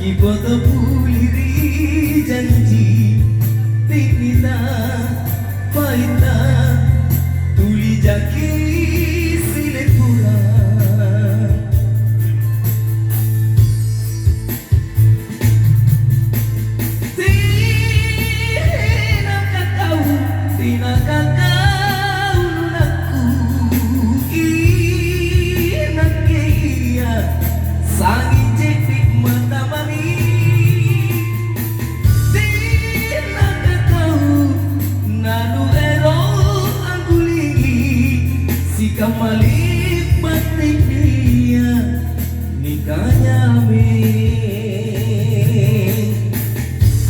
Iboto puliri janji tinita paita tuli jaki sile pura tina kakau lunaku inakia sangi jetik mata mani kamalik batik dia nikahnya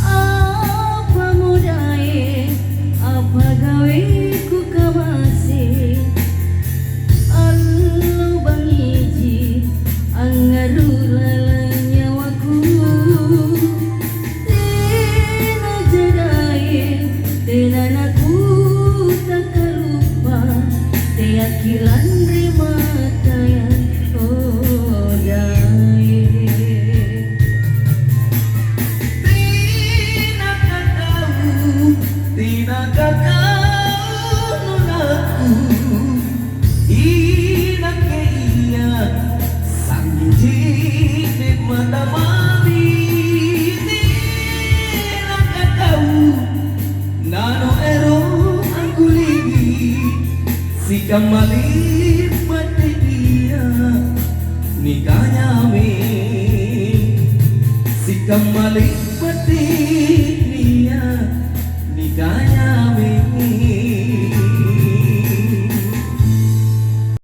apa mudae apa gawe ku kamase allo bangiji angarula nyawaku tena jadae tena naku tak lupa keyakinan mata yang odai tina kakau nunaku inak iya sanji di mata mami tina kakau nano ero aku lagi si kamali batik dia nikahnya si kamali batik dia nikahnya